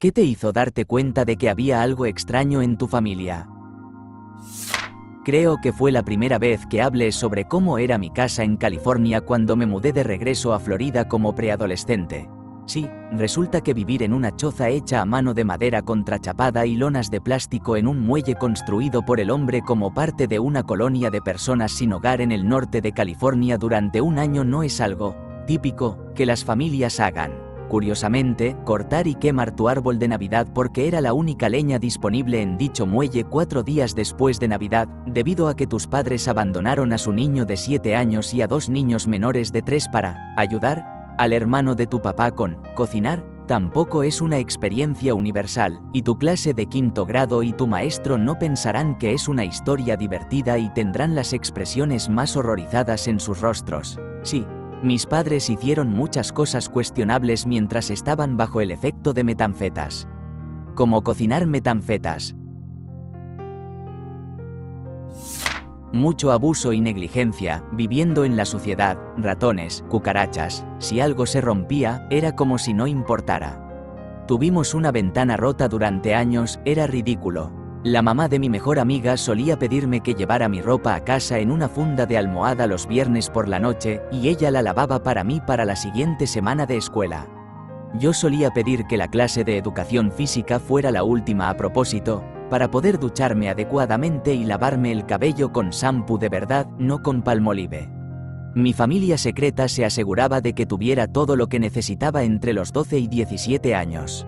¿Qué te hizo darte cuenta de que había algo extraño en tu familia? Creo que fue la primera vez que hablé sobre cómo era mi casa en California cuando me mudé de regreso a Florida como preadolescente. Sí, resulta que vivir en una choza hecha a mano de madera contrachapada y lonas de plástico en un muelle construido por el hombre como parte de una colonia de personas sin hogar en el norte de California durante un año no es algo típico que las familias hagan. Curiosamente, cortar y quemar tu árbol de Navidad porque era la única leña disponible en dicho muelle 4 días después de Navidad, debido a que tus padres abandonaron a su niño de 7 años y a 2 niños menores de 3 para ayudar al hermano de tu papá con cocinar, tampoco es una experiencia universal, y tu clase de 5º grado y tu maestro no pensarán que es una historia divertida y tendrán las expresiones más horrorizadas en sus rostros. Sí. Mis padres hicieron muchas cosas cuestionables mientras estaban bajo el efecto de metanfetas. Como cocinar metanfetas. Mucho abuso y negligencia, viviendo en la suciedad, ratones, cucarachas, si algo se rompía, era como si no importara. Tuvimos una ventana rota durante años, era ridículo. La mamá de mi mejor amiga solía pedirme que llevara mi ropa a casa en una funda de almohada los viernes por la noche, y ella la lavaba para mí para la siguiente semana de escuela. Yo solía pedir que la clase de educación física fuera la última a propósito, para poder ducharme adecuadamente y lavarme el cabello con shampoo de verdad, no con Palmolive. Mi familia secreta se aseguraba de que tuviera todo lo que necesitaba entre los 12 y 17 años.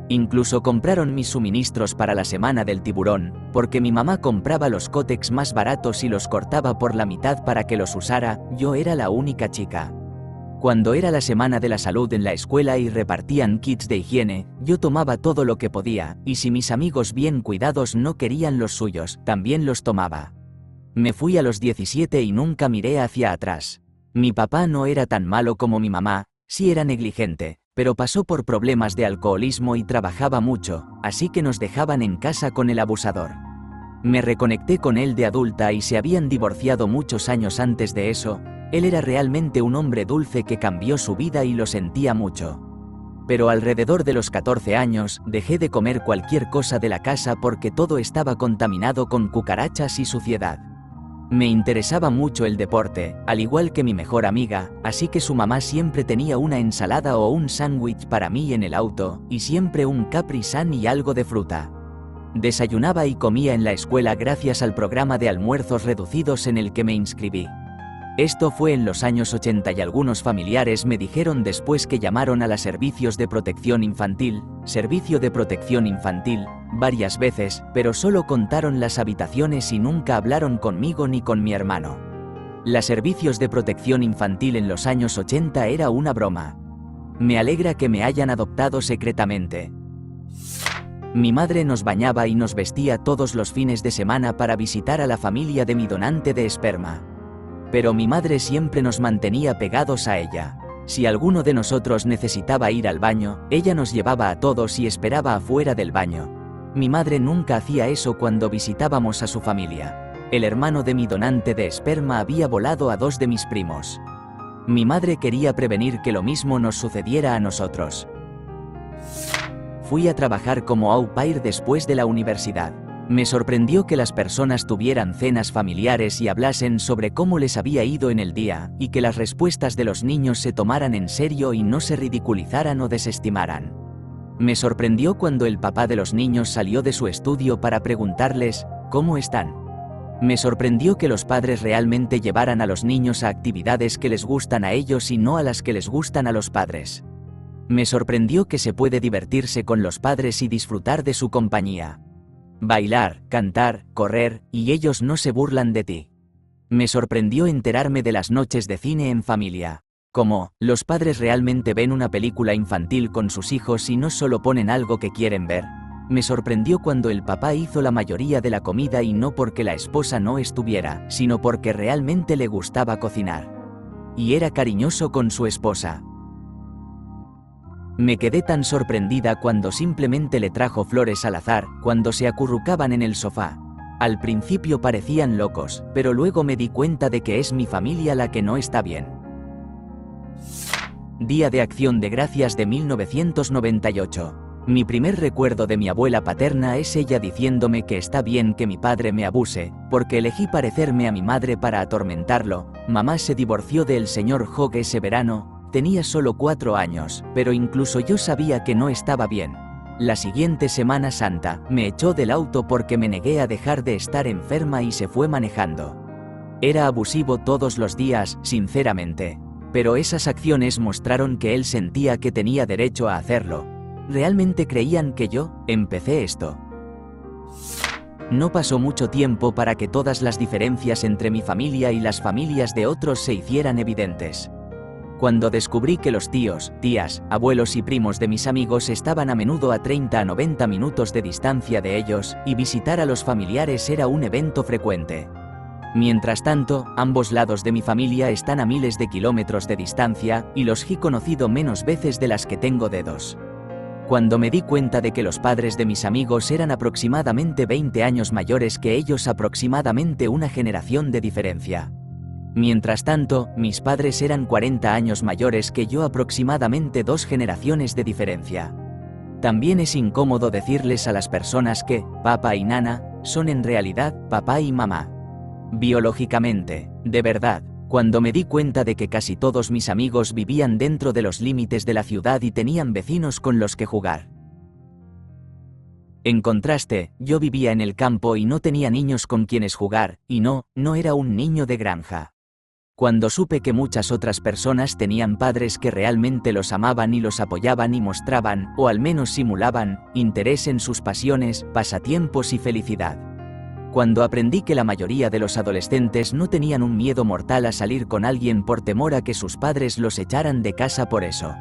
Incluso compraron mis suministros para la semana del tiburón, porque mi mamá compraba los cótex más baratos y los cortaba por la mitad para que los usara. Yo era la única chica. Cuando era la semana de la salud en la escuela y repartían kits de higiene, yo tomaba todo lo que podía, y si mis amigos bien cuidados no querían los suyos, también los tomaba. Me fui a los 17 y nunca miré hacia atrás. Mi papá no era tan malo como mi mamá, sí era negligente, pero pasó por problemas de alcoholismo y trabajaba mucho, así que nos dejaban en casa con el abusador. Me reconecté con él de adulta y se habían divorciado muchos años antes de eso. Él era realmente un hombre dulce que cambió su vida y lo sentía mucho. Pero alrededor de los 14 años, dejé de comer cualquier cosa de la casa porque todo estaba contaminado con cucarachas y suciedad. Me interesaba mucho el deporte, al igual que mi mejor amiga, así que su mamá siempre tenía una ensalada o un sándwich para mí en el auto, y siempre un Capri Sun y algo de fruta. Desayunaba y comía en la escuela gracias al programa de almuerzos reducidos en el que me inscribí. Esto fue en los años 80 y algunos familiares me dijeron después que llamaron a los servicios de protección infantil, varias veces, pero solo contaron las habitaciones y nunca hablaron conmigo ni con mi hermano. Los servicios de protección infantil en los años 80 era una broma. Me alegra que me hayan adoptado secretamente. Mi madre nos bañaba y nos vestía todos los fines de semana para visitar a la familia de mi donante de esperma. Pero mi madre siempre nos mantenía pegados a ella. Si alguno de nosotros necesitaba ir al baño, ella nos llevaba a todos y esperaba afuera del baño. Mi madre nunca hacía eso cuando visitábamos a su familia. El hermano de mi donante de esperma había volado a 2 de mis primos. Mi madre quería prevenir que lo mismo nos sucediera a nosotros. Fui a trabajar como au pair después de la universidad. Me sorprendió que las personas tuvieran cenas familiares y hablasen sobre cómo les había ido en el día, y que las respuestas de los niños se tomaran en serio y no se ridiculizaran o desestimaran. Me sorprendió cuando el papá de los niños salió de su estudio para preguntarles, ¿cómo están? Me sorprendió que los padres realmente llevaran a los niños a actividades que les gustan a ellos y no a las que les gustan a los padres. Me sorprendió que se puede divertirse con los padres y disfrutar de su compañía. Bailar, cantar, correr, y ellos no se burlan de ti. Me sorprendió enterarme de las noches de cine en familia. Como, los padres realmente ven una película infantil con sus hijos y no solo ponen algo que quieren ver. Me sorprendió cuando el papá hizo la mayoría de la comida y no porque la esposa no estuviera, sino porque realmente le gustaba cocinar. Y era cariñoso con su esposa. Me quedé tan sorprendida cuando simplemente le trajo flores al azar, cuando se acurrucaban en el sofá. Al principio parecían locos, pero luego me di cuenta de que es mi familia la que no está bien. Día de Acción de Gracias de 1998. Mi primer recuerdo de mi abuela paterna es ella diciéndome que está bien que mi padre me abuse, porque elegí parecerme a mi madre para atormentarlo. Mamá se divorció del señor Hogg ese verano, tenía solo 4 años, pero incluso yo sabía que no estaba bien. La siguiente Semana Santa, me echó del auto porque me negué a dejar de estar enferma y se fue manejando. Era abusivo todos los días, sinceramente. Pero esas acciones mostraron que él sentía que tenía derecho a hacerlo. ¿Realmente creían que yo empecé esto? No pasó mucho tiempo para que todas las diferencias entre mi familia y las familias de otros se hicieran evidentes. Cuando descubrí que los tíos, tías, abuelos y primos de mis amigos estaban a menudo a 30 a 90 minutos de distancia de ellos, y visitar a los familiares era un evento frecuente. Mientras tanto, ambos lados de mi familia están a miles de kilómetros de distancia, y los he conocido menos veces de las que tengo dedos. Cuando me di cuenta de que los padres de mis amigos eran aproximadamente 20 años mayores que ellos, aproximadamente una generación de diferencia. Mientras tanto, mis padres eran 40 años mayores que yo, aproximadamente 2 generaciones de diferencia. También es incómodo decirles a las personas que papá y nana son en realidad papá y mamá. Biológicamente, de verdad. Cuando me di cuenta de que casi todos mis amigos vivían dentro de los límites de la ciudad y tenían vecinos con los que jugar. En contraste, yo vivía en el campo y no tenía niños con quienes jugar, y no era un niño de granja. Cuando supe que muchas otras personas tenían padres que realmente los amaban y los apoyaban y mostraban, o al menos simulaban, interés en sus pasiones, pasatiempos y felicidad. Cuando aprendí que la mayoría de los adolescentes no tenían un miedo mortal a salir con alguien por temor a que sus padres los echaran de casa por eso.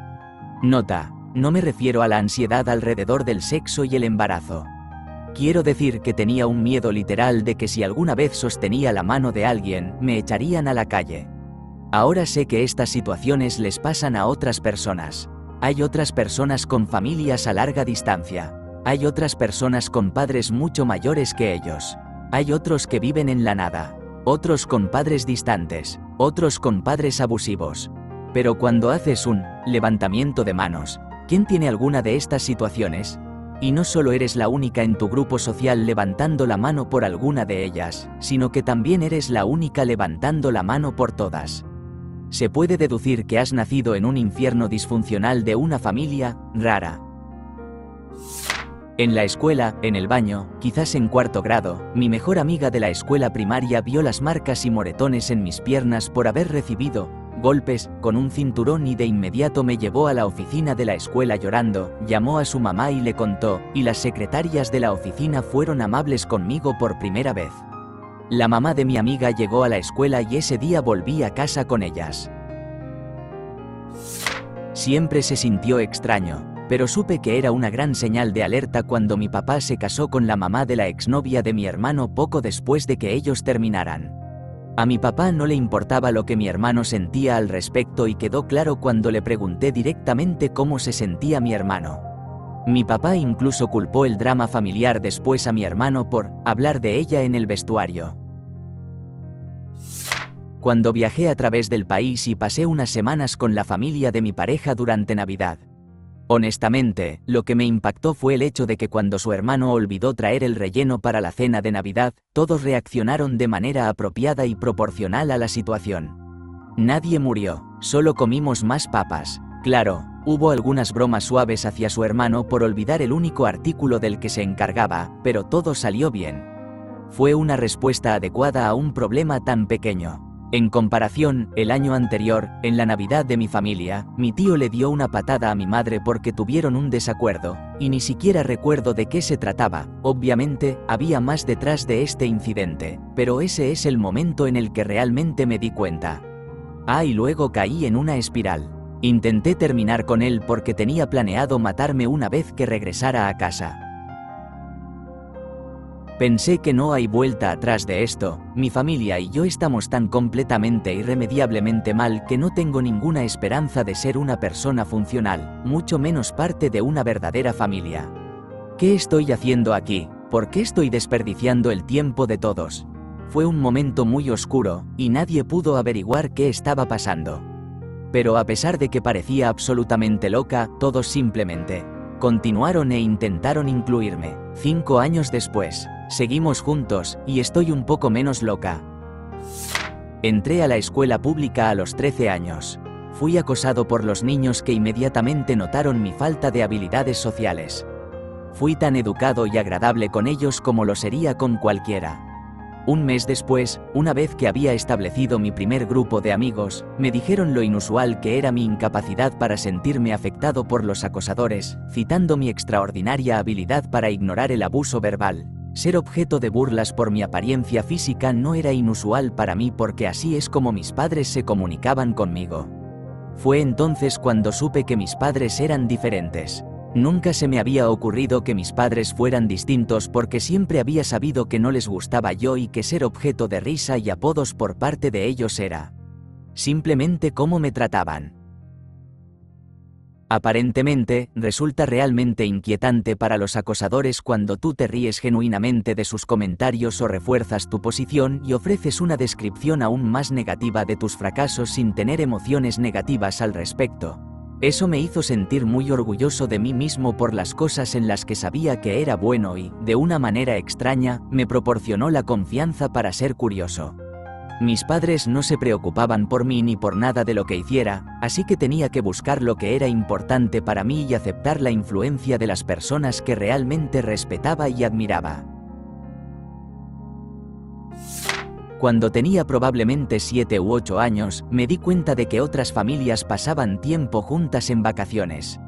Nota: no me refiero a la ansiedad alrededor del sexo y el embarazo. Quiero decir que tenía un miedo literal de que si alguna vez sostenía la mano de alguien, me echarían a la calle. Ahora sé que estas situaciones les pasan a otras personas. Hay otras personas con familias a larga distancia. Hay otras personas con padres mucho mayores que ellos. Hay otros que viven en la nada, otros con padres distantes, otros con padres abusivos. Pero cuando haces un levantamiento de manos, ¿quién tiene alguna de estas situaciones? Y no solo eres la única en tu grupo social levantando la mano por alguna de ellas, sino que también eres la única levantando la mano por todas. Se puede deducir que has nacido en un infierno disfuncional de una familia rara. En la escuela, en el baño, quizás en 4º grado, mi mejor amiga de la escuela primaria vio las marcas y moretones en mis piernas por haber recibido golpes con un cinturón y de inmediato me llevó a la oficina de la escuela llorando, llamó a su mamá y le contó, y las secretarias de la oficina fueron amables conmigo por primera vez. La mamá de mi amiga llegó a la escuela y ese día volví a casa con ellas. Siempre se sintió extraño, pero supe que era una gran señal de alerta cuando mi papá se casó con la mamá de la exnovia de mi hermano poco después de que ellos terminaran. A mi papá no le importaba lo que mi hermano sentía al respecto y quedó claro cuando le pregunté directamente cómo se sentía mi hermano. Mi papá incluso culpó el drama familiar después a mi hermano por hablar de ella en el vestuario. Cuando viajé a través del país y pasé unas semanas con la familia de mi pareja durante Navidad. Honestamente, lo que me impactó fue el hecho de que cuando su hermano olvidó traer el relleno para la cena de Navidad, todos reaccionaron de manera apropiada y proporcional a la situación. Nadie murió, solo comimos más papas. Claro, hubo algunas bromas suaves hacia su hermano por olvidar el único artículo del que se encargaba, pero todo salió bien. Fue una respuesta adecuada a un problema tan pequeño. En comparación, el año anterior, en la Navidad de mi familia, mi tío le dio una patada a mi madre porque tuvieron un desacuerdo, y ni siquiera recuerdo de qué se trataba. Obviamente, había más detrás de este incidente, pero ese es el momento en el que realmente me di cuenta. Y luego caí en una espiral. Intenté terminar con él porque tenía planeado matarme una vez que regresara a casa. Pensé que no hay vuelta atrás de esto, mi familia y yo estamos tan completamente irremediablemente mal que no tengo ninguna esperanza de ser una persona funcional, mucho menos parte de una verdadera familia. ¿Qué estoy haciendo aquí? ¿Por qué estoy desperdiciando el tiempo de todos? Fue un momento muy oscuro, y nadie pudo averiguar qué estaba pasando. Pero a pesar de que parecía absolutamente loca, todos simplemente Continuaron e intentaron incluirme. 5 años después, seguimos juntos, y estoy un poco menos loca. Entré a la escuela pública a los 13 años. Fui acosado por los niños que inmediatamente notaron mi falta de habilidades sociales. Fui tan educado y agradable con ellos como lo sería con cualquiera. Un mes después, una vez que había establecido mi primer grupo de amigos, me dijeron lo inusual que era mi incapacidad para sentirme afectado por los acosadores, citando mi extraordinaria habilidad para ignorar el abuso verbal. Ser objeto de burlas por mi apariencia física no era inusual para mí porque así es como mis padres se comunicaban conmigo. Fue entonces cuando supe que mis padres eran diferentes. Nunca se me había ocurrido que mis padres fueran distintos porque siempre había sabido que no les gustaba yo y que ser objeto de risa y apodos por parte de ellos era simplemente cómo me trataban. Aparentemente, resulta realmente inquietante para los acosadores cuando tú te ríes genuinamente de sus comentarios o refuerzas tu posición y ofreces una descripción aún más negativa de tus fracasos sin tener emociones negativas al respecto. Eso me hizo sentir muy orgulloso de mí mismo por las cosas en las que sabía que era bueno y, de una manera extraña, me proporcionó la confianza para ser curioso. Mis padres no se preocupaban por mí ni por nada de lo que hiciera, así que tenía que buscar lo que era importante para mí y aceptar la influencia de las personas que realmente respetaba y admiraba. Cuando tenía probablemente 7 u 8 años, me di cuenta de que otras familias pasaban tiempo juntas en vacaciones.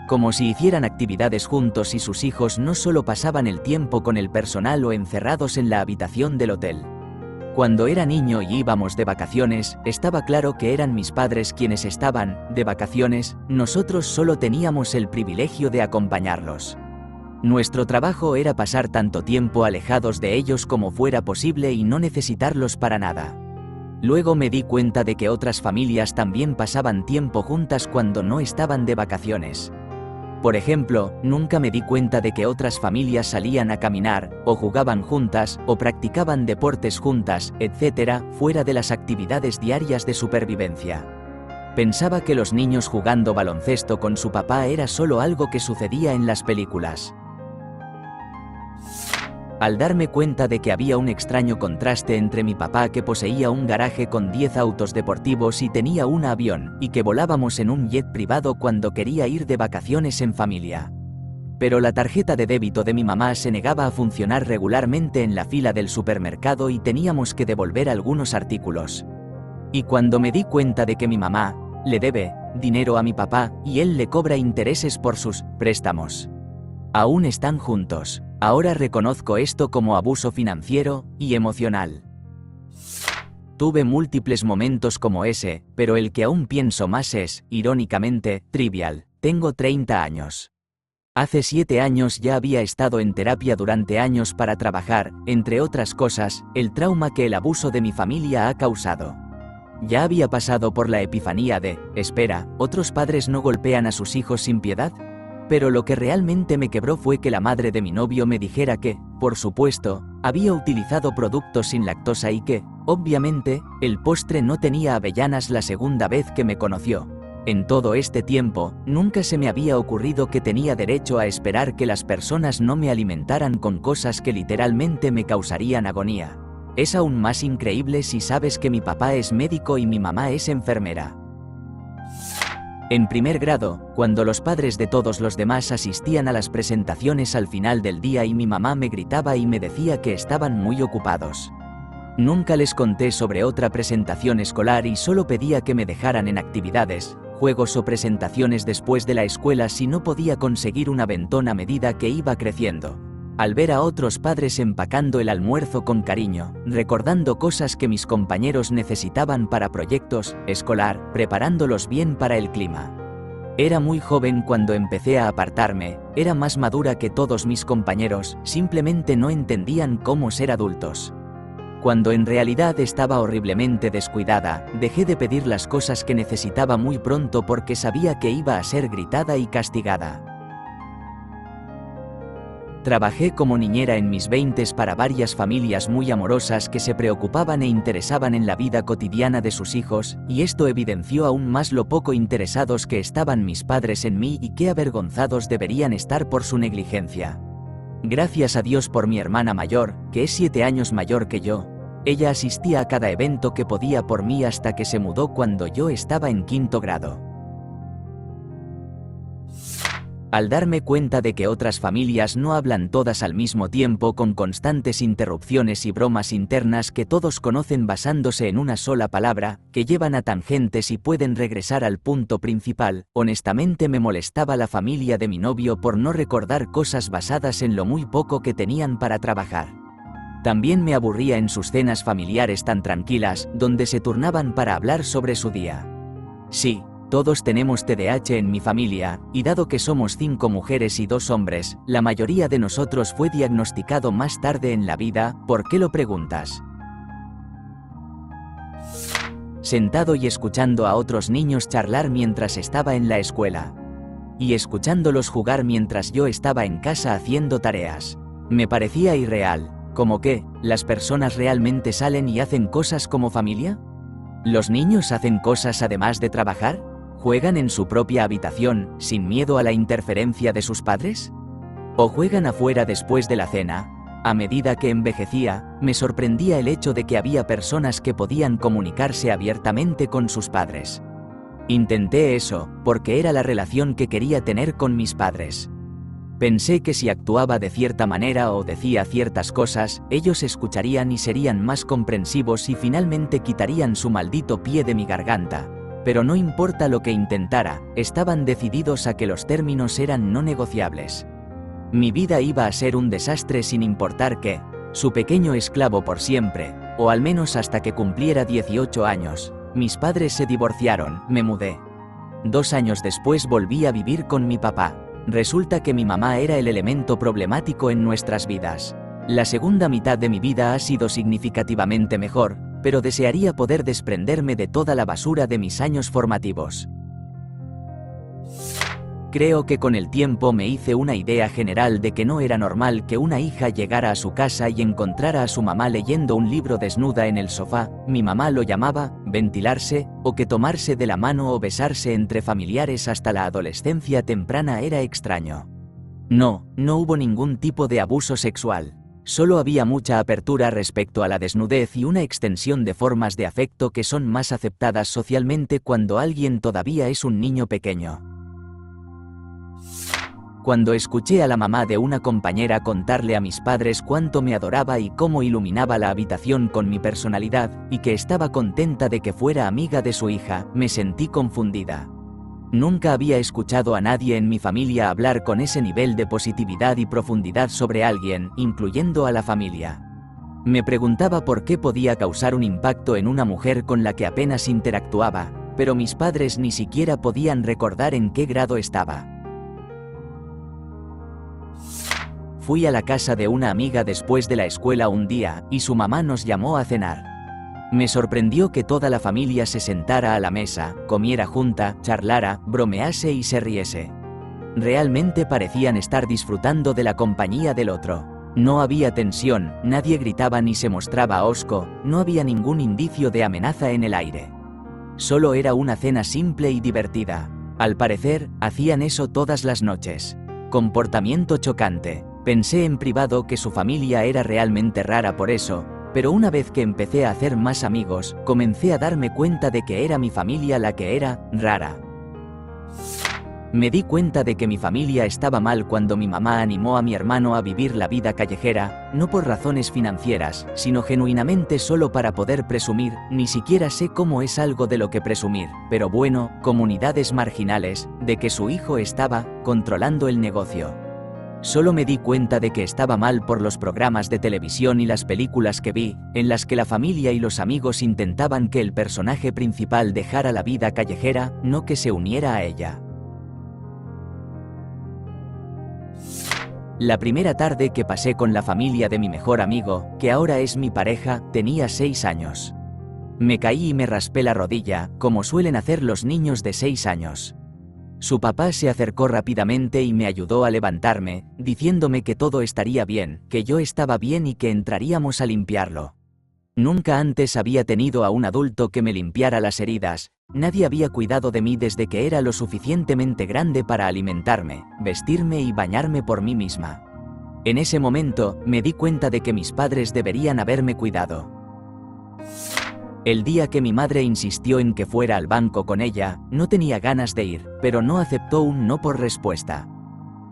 Como si hicieran actividades juntos y sus hijos no solo pasaban el tiempo con el personal o encerrados en la habitación del hotel. Cuando era niño y íbamos de vacaciones, estaba claro que eran mis padres quienes estaban de vacaciones, nosotros solo teníamos el privilegio de acompañarlos. Nuestro trabajo era pasar tanto tiempo alejados de ellos como fuera posible y no necesitarlos para nada. Luego me di cuenta de que otras familias también pasaban tiempo juntas cuando no estaban de vacaciones. Por ejemplo, nunca me di cuenta de que otras familias salían a caminar, o jugaban juntas, o practicaban deportes juntas, etc., fuera de las actividades diarias de supervivencia. Pensaba que los niños jugando baloncesto con su papá era solo algo que sucedía en las películas. Al darme cuenta de que había un extraño contraste entre mi papá que poseía un garaje con 10 autos deportivos y tenía un avión, y que volábamos en un jet privado cuando quería ir de vacaciones en familia. Pero la tarjeta de débito de mi mamá se negaba a funcionar regularmente en la fila del supermercado y teníamos que devolver algunos artículos. Y cuando me di cuenta de que mi mamá le debe dinero a mi papá y él le cobra intereses por sus préstamos. Aún están juntos. Ahora reconozco esto como abuso financiero y emocional. Tuve múltiples momentos como ese, pero el que aún pienso más es, irónicamente, trivial. Tengo 30 años. Hace 7 años ya había estado en terapia durante años para trabajar, entre otras cosas, el trauma que el abuso de mi familia ha causado. Ya había pasado por la epifanía de, espera, ¿otros padres no golpean a sus hijos sin piedad? Pero lo que realmente me quebró fue que la madre de mi novio me dijera que, por supuesto, había utilizado productos sin lactosa y que, obviamente, el postre no tenía avellanas la segunda vez que me conoció. En todo este tiempo, nunca se me había ocurrido que tenía derecho a esperar que las personas no me alimentaran con cosas que literalmente me causarían agonía. Es aún más increíble si sabes que mi papá es médico y mi mamá es enfermera. En primer grado, cuando los padres de todos los demás asistían a las presentaciones al final del día y mi mamá me gritaba y me decía que estaban muy ocupados. Nunca les conté sobre otra presentación escolar y solo pedía que me dejaran en actividades, juegos o presentaciones después de la escuela si no podía conseguir un aventón a medida que iba creciendo. Al ver a otros padres empacando el almuerzo con cariño, recordando cosas que mis compañeros necesitaban para proyectos escolar, preparándolos bien para el clima. Era muy joven cuando empecé a apartarme, era más madura que todos mis compañeros, simplemente no entendían cómo ser adultos. Cuando en realidad estaba horriblemente descuidada, dejé de pedir las cosas que necesitaba muy pronto porque sabía que iba a ser gritada y castigada. Trabajé como niñera en mis 20s para varias familias muy amorosas que se preocupaban e interesaban en la vida cotidiana de sus hijos, y esto evidenció aún más lo poco interesados que estaban mis padres en mí y qué avergonzados deberían estar por su negligencia. Gracias a Dios por mi hermana mayor, que es 7 años mayor que yo. Ella asistía a cada evento que podía por mí hasta que se mudó cuando yo estaba en 5º grado. Al darme cuenta de que otras familias no hablan todas al mismo tiempo con constantes interrupciones y bromas internas que todos conocen basándose en una sola palabra, que llevan a tangentes y pueden regresar al punto principal, honestamente me molestaba la familia de mi novio por no recordar cosas basadas en lo muy poco que tenían para trabajar. También me aburría en sus cenas familiares tan tranquilas, donde se turnaban para hablar sobre su día. Sí. Todos tenemos TDAH en mi familia, y dado que somos 5 mujeres y 2 hombres, la mayoría de nosotros fue diagnosticado más tarde en la vida. ¿Por qué lo preguntas? Sentado y escuchando a otros niños charlar mientras estaba en la escuela. Y escuchándolos jugar mientras yo estaba en casa haciendo tareas. Me parecía irreal. ¿Cómo qué? ¿Las personas realmente salen y hacen cosas como familia? ¿Los niños hacen cosas además de trabajar? ¿Juegan en su propia habitación, sin miedo a la interferencia de sus padres? ¿O juegan afuera después de la cena? A medida que envejecía, me sorprendía el hecho de que había personas que podían comunicarse abiertamente con sus padres. Intenté eso, porque era la relación que quería tener con mis padres. Pensé que si actuaba de cierta manera o decía ciertas cosas, ellos escucharían y serían más comprensivos y finalmente quitarían su maldito pie de mi garganta. Pero no importa lo que intentara, estaban decididos a que los términos eran no negociables. Mi vida iba a ser un desastre sin importar qué, su pequeño esclavo por siempre, o al menos hasta que cumpliera 18 años. Mis padres se divorciaron, me mudé. 2 años después volví a vivir con mi papá. Resulta que mi mamá era el elemento problemático en nuestras vidas. La segunda mitad de mi vida ha sido significativamente mejor, pero desearía poder desprenderme de toda la basura de mis años formativos. Creo que con el tiempo me hice una idea general de que no era normal que una hija llegara a su casa y encontrara a su mamá leyendo un libro desnuda en el sofá. Mi mamá lo llamaba ventilarse, o que tomarse de la mano o besarse entre familiares hasta la adolescencia temprana era extraño. No hubo ningún tipo de abuso sexual. Solo había mucha apertura respecto a la desnudez y una extensión de formas de afecto que son más aceptadas socialmente cuando alguien todavía es un niño pequeño. Cuando escuché a la mamá de una compañera contarle a mis padres cuánto me adoraba y cómo iluminaba la habitación con mi personalidad, y que estaba contenta de que fuera amiga de su hija, me sentí confundida. Nunca había escuchado a nadie en mi familia hablar con ese nivel de positividad y profundidad sobre alguien, incluyendo a la familia. Me preguntaba por qué podía causar un impacto en una mujer con la que apenas interactuaba, pero mis padres ni siquiera podían recordar en qué grado estaba. Fui a la casa de una amiga después de la escuela un día, y su mamá nos llamó a cenar. Me sorprendió que toda la familia se sentara a la mesa, comiera junta, charlara, bromease y se riese. Realmente parecían estar disfrutando de la compañía del otro. No había tensión, nadie gritaba ni se mostraba hosco, no había ningún indicio de amenaza en el aire. Solo era una cena simple y divertida. Al parecer, hacían eso todas las noches. Comportamiento chocante. Pensé en privado que su familia era realmente rara por eso, pero una vez que empecé a hacer más amigos, comencé a darme cuenta de que era mi familia la que era rara. Me di cuenta de que mi familia estaba mal cuando mi mamá animó a mi hermano a vivir la vida callejera, no por razones financieras, sino genuinamente solo para poder presumir. Ni siquiera sé cómo es algo de lo que presumir, pero bueno, comunidades marginales, de que su hijo estaba controlando el negocio. Solo me di cuenta de que estaba mal por los programas de televisión y las películas que vi, en las que la familia y los amigos intentaban que el personaje principal dejara la vida callejera, no que se uniera a ella. La primera tarde que pasé con la familia de mi mejor amigo, que ahora es mi pareja, tenía 6 años. Me caí y me raspé la rodilla, como suelen hacer los niños de 6 años. Su papá se acercó rápidamente y me ayudó a levantarme, diciéndome que todo estaría bien, que yo estaba bien y que entraríamos a limpiarlo. Nunca antes había tenido a un adulto que me limpiara las heridas, nadie había cuidado de mí desde que era lo suficientemente grande para alimentarme, vestirme y bañarme por mí misma. En ese momento, me di cuenta de que mis padres deberían haberme cuidado. El día que mi madre insistió en que fuera al banco con ella, no tenía ganas de ir, pero no aceptó un no por respuesta.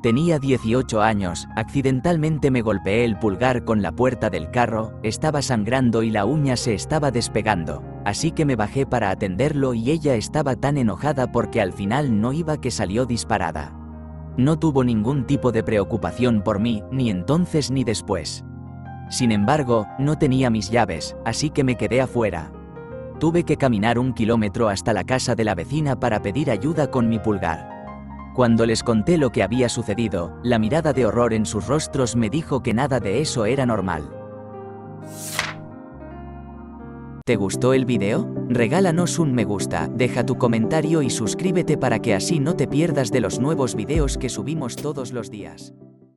Tenía 18 años, accidentalmente me golpeé el pulgar con la puerta del carro, estaba sangrando y la uña se estaba despegando, así que me bajé para atenderlo y ella estaba tan enojada porque al final no iba que salió disparada. No tuvo ningún tipo de preocupación por mí, ni entonces ni después. Sin embargo, no tenía mis llaves, así que me quedé afuera. Tuve que caminar 1 kilómetro hasta la casa de la vecina para pedir ayuda con mi pulgar. Cuando les conté lo que había sucedido, la mirada de horror en sus rostros me dijo que nada de eso era normal. ¿Te gustó el video? Regálanos un me gusta, deja tu comentario y suscríbete para que así no te pierdas de los nuevos videos que subimos todos los días.